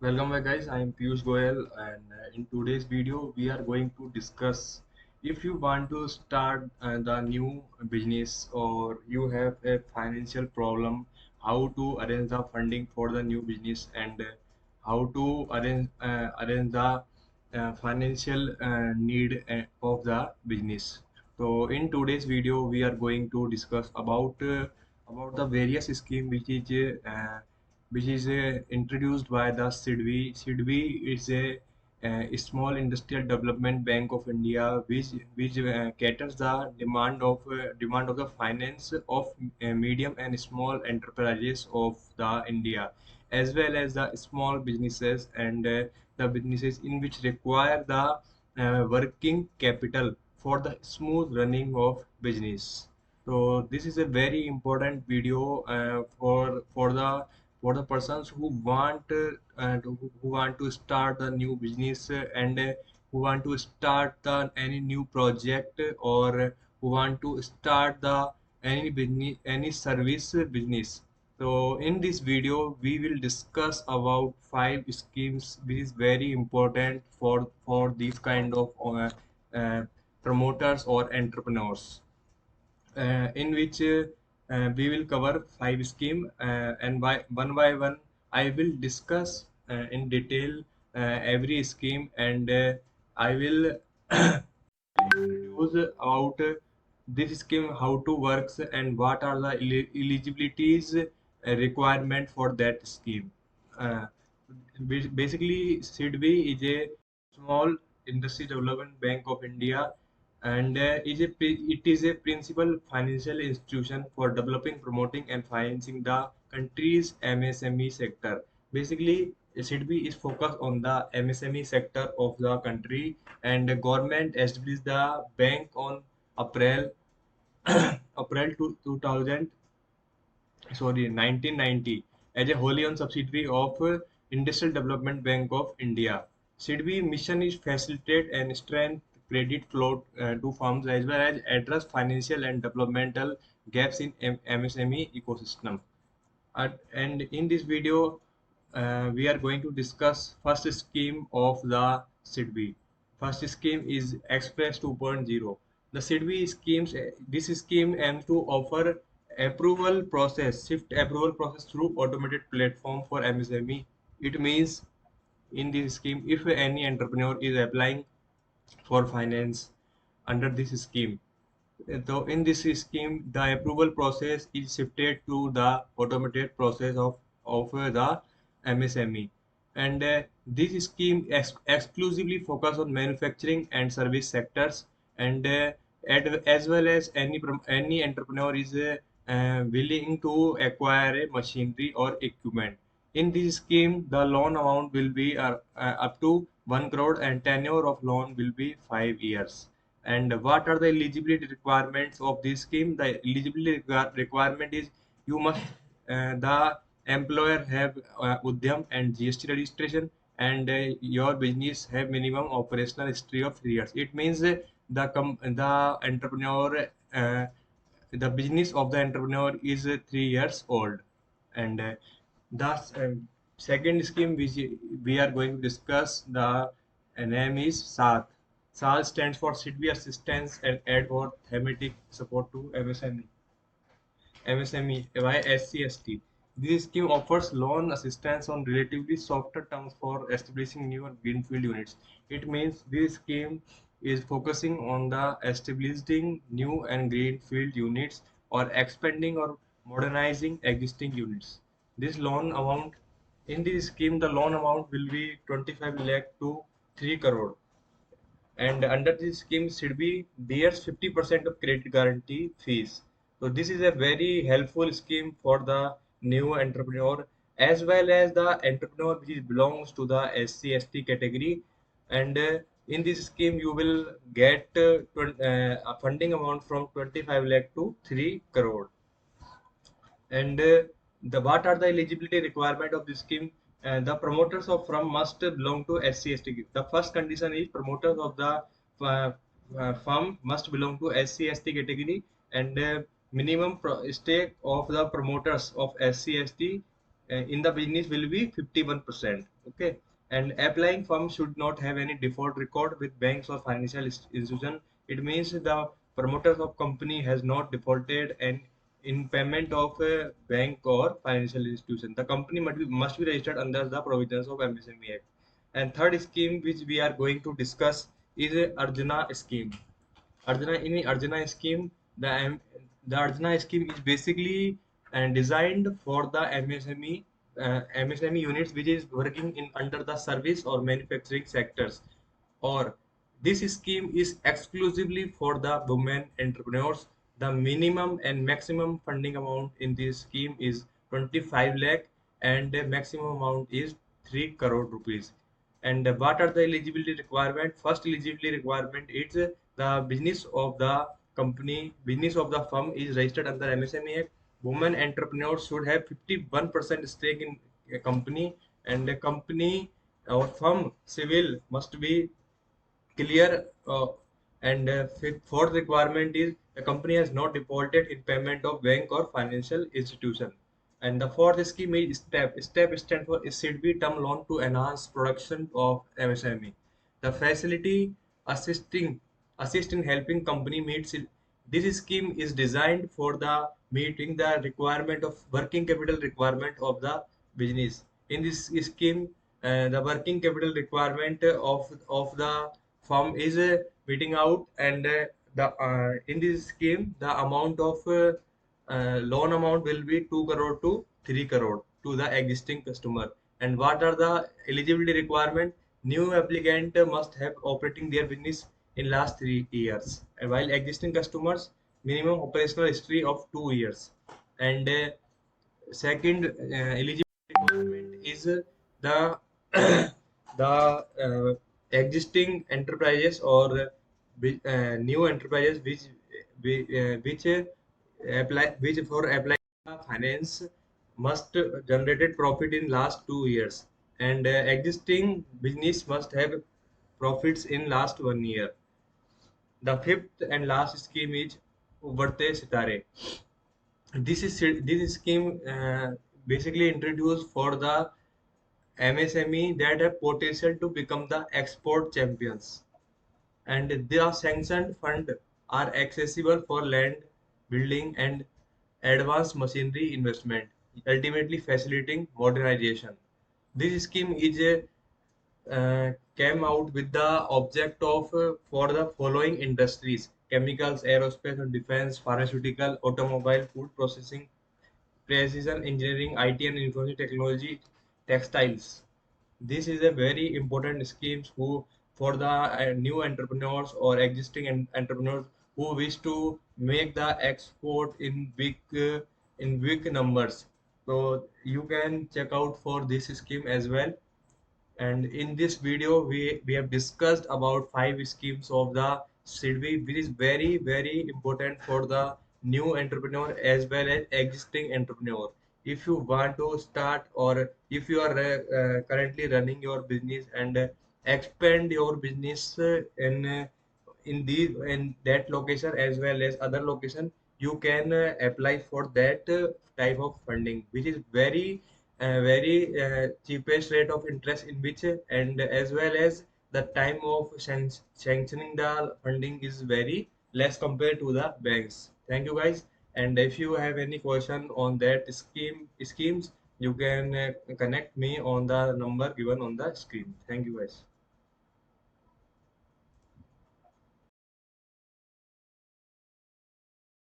Welcome back guys, I am Piyush Goyal and in today's video we are going to discuss if you want to start the new business or you have a financial problem, how to arrange the funding for the new business and how to arrange the financial need of the business. So in today's video we are going to discuss about the various scheme which is introduced by the SIDBI. SIDBI is a small industrial development bank of India, which caters the demand of the finance of medium and small enterprises of the India, as well as the small businesses and the businesses in which require the working capital for the smooth running of business. So this is a very important video for the persons who want to start the new business and who want to start any new project or who want to start the any business any service business. So in this video we will discuss about five schemes which is very important for these kind of uh, promoters or entrepreneurs, in which we will cover five scheme, and by one I will discuss in detail every scheme, and I will introduce about this scheme, how to works and what are the eligibilities requirement for that scheme. Uh, Basically, SIDBI is a small industry development bank of India and it is a principal financial institution for developing, promoting, and financing the country's MSME sector. Basically, SIDBI is focused on the MSME sector of the country, and the government established the bank on April April 2000, sorry, 1990 as a wholly owned subsidiary of Industrial Development Bank of India. SIDBI mission is facilitate and strengthen credit flow to firms as well as address financial and developmental gaps in MSME ecosystem. And in this video, we are going to discuss first scheme of the SIDBI. First scheme is Express 2.0. The SIDBI schemes, this scheme aims to offer swift approval process through automated platform for MSME. It means in this scheme, if any entrepreneur is applying for finance under this scheme, so in this scheme, the approval process is shifted to the automated process of the MSME, and this scheme exclusively focus on manufacturing and service sectors, and as well as any entrepreneur is willing to acquire a machinery or equipment. In this scheme, the loan amount will be up to 1 crore and tenure of loan will be 5 years. And what are the eligibility requirements of this scheme? The eligibility requirement is you must the employer have Udyam and GST registration, and your business have minimum operational history of 3 years. It means the entrepreneur the business of the entrepreneur is 3 years old, and thus second scheme which we are going to discuss, the name is SAT. SAT stands for SIDBI Assistance and Aid for Thematic Support to MSME by SCST. This scheme offers loan assistance on relatively softer terms for establishing new and greenfield units. It means this scheme is focusing on the establishing new and greenfield units or expanding or modernizing existing units. This loan amount in this scheme, the loan amount will be 25 lakh to 3 crore, and under this scheme SIDBI bears 50% of credit guarantee fees. So this is a very helpful scheme for the new entrepreneur as well as the entrepreneur which belongs to the SC/ST category. And in this scheme you will get a funding amount from 25 lakh to 3 crore. And the what are the eligibility requirement of this scheme? The promoters of firm must belong to SC/ST. The first condition is promoters of the firm must belong to SC/ST category, and minimum stake of the promoters of SC/ST in the business will be 51%. Okay, and applying firm should not have any default record with banks or financial institution. It means the promoters of company has not defaulted and in payment of a bank or financial institution. The company must be registered under the provisions of MSME Act. And third scheme which we are going to discuss is a Arjuna scheme. Arjuna scheme, the Arjuna scheme is basically designed for the MSME units which is working in under the service or manufacturing sectors. Or this scheme is exclusively for the women entrepreneurs. The minimum and maximum funding amount in this scheme is 25 lakh and the maximum amount is 3 crore rupees. And what are the eligibility requirement? First eligibility requirement is the business of the company, business of the firm is registered under MSME Act. Women entrepreneurs should have 51% stake in a company, and a company or firm civil must be clear. And fourth requirement is the company has not defaulted in payment of bank or financial institution. And the fourth scheme is STEP. STEP stands for SIDBI term loan to enhance production of MSME. The facility assisting assist in helping company meets it. This scheme is designed for the meeting the requirement of working capital requirement of the business. In this scheme, the working capital requirement of the firm is meeting out, and the in this scheme the amount of loan amount will be 2 crore to 3 crore to the existing customer. And what are the eligibility requirement? New applicant must have operating their business in last 3 years, and while existing customers minimum operational history of 2 years. And second eligibility requirement is the the existing enterprises or new enterprises which apply which for applying finance must generated profit in last 2 years, and existing business must have profits in last 1 year. The fifth and last scheme is Ubarte Sitare. This scheme basically introduced for the MSME that have potential to become the export champions, and the sanctioned fund are accessible for land building and advanced machinery investment, ultimately facilitating modernization. This scheme is a came out with the object of for the following industries: chemicals, aerospace and defense, pharmaceutical, automobile, food processing, precision engineering, IT and information technology, textiles. This is a very important scheme who for the new entrepreneurs or existing entrepreneurs who wish to make the export in big numbers. So you can check out for this scheme as well. And in this video we have discussed about 5 schemes of the SIDBI, which is very important for the new entrepreneur as well as existing entrepreneur. If you want to start, or if you are currently running your business and expand your business in that location as well as other location, you can apply for that type of funding, which is very cheapest rate of interest in which, and as well as the time of sanctioning the funding is very less compared to the banks. Thank you guys. And if you have any question on that schemes, you can connect me on the number given on the screen. Thank you guys.